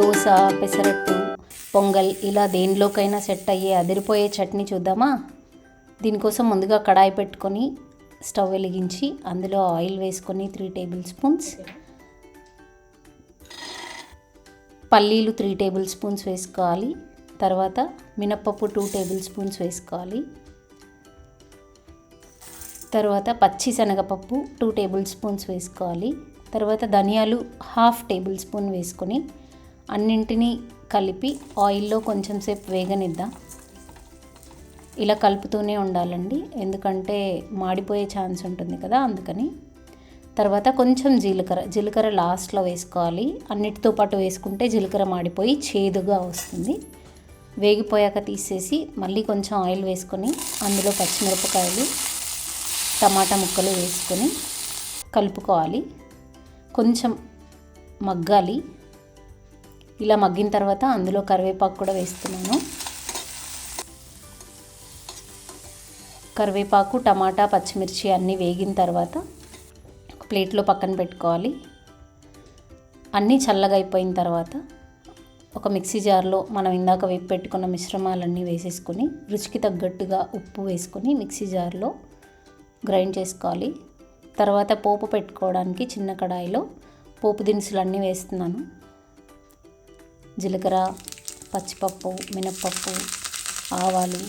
దోశ, పెసరట్టు, పొంగల్ ఇలా దేనిలోకైనా సెట్ అయ్యే అదిరిపోయే చట్నీ చూద్దామా? దీనికోసం ముందుగా కడాయి పెట్టుకొని స్టవ్ వెలిగించి అందులో ఆయిల్ వేసుకొని 3 టేబుల్ స్పూన్స్, పల్లీలు 3 టేబుల్ స్పూన్స్ వేసుకోవాలి. తర్వాత మినప్పప్పు 2 టేబుల్ స్పూన్స్ వేసుకోవాలి. తర్వాత పచ్చి శనగపప్పు 2 టేబుల్ స్పూన్స్ వేసుకోవాలి. తర్వాత ధనియాలు 1/2 టేబుల్ స్పూన్ వేసుకొని అన్నింటినీ కలిపి ఆయిల్లో కొంచెం సేపు వేగనిద్దాం. ఇలా కలుపుతూనే ఉండాలండి, ఎందుకంటే మాడిపోయే ఛాన్స్ ఉంటుంది కదా, అందుకని. తర్వాత కొంచెం జీలకర్ర లాస్ట్లో వేసుకోవాలి. అన్నిటితో పాటు వేసుకుంటే జీలకర్ర మాడిపోయి చేదుగా వస్తుంది. వేగిపోయాక తీసేసి మళ్ళీ కొంచెం ఆయిల్ వేసుకొని అందులో పచ్చిమిరపకాయలు, టమాటా ముక్కలు వేసుకొని కలుపుకోవాలి. కొంచెం మగ్గాలి. ఇలా మగ్గిన తర్వాత అందులో కరివేపాకు కూడా వేస్తున్నాను. కరివేపాకు, టమాటా, పచ్చిమిర్చి అన్నీ వేగిన తర్వాత ఒక ప్లేట్లో పక్కన పెట్టుకోవాలి. అన్నీ చల్లగా అయిపోయిన తర్వాత ఒక మిక్సీ జార్లో మనం ఇందాక వేపి పెట్టుకున్న మిశ్రమాలన్నీ వేసేసుకొని రుచికి తగ్గట్టుగా ఉప్పు వేసుకొని మిక్సీ జార్లో గ్రైండ్ చేసుకోవాలి. తర్వాత పోపు పెట్టుకోవడానికి చిన్న కడాయిలో పోపు దినుసులు అన్నీ వేస్తున్నాను. జీలకర్ర, పచ్చిపప్పు, మినప్పప్పు, ఆవాలు,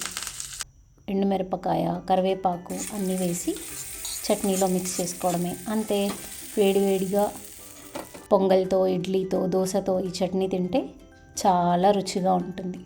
ఎండుమిరపకాయ, కరివేపాకు అన్నీ వేసి చట్నీలో మిక్స్ చేసుకోవడమే. అంతే. వేడివేడిగా పొంగల్తో, ఇడ్లీతో, దోశతో ఈ చట్నీ తింటే చాలా రుచిగా ఉంటుంది.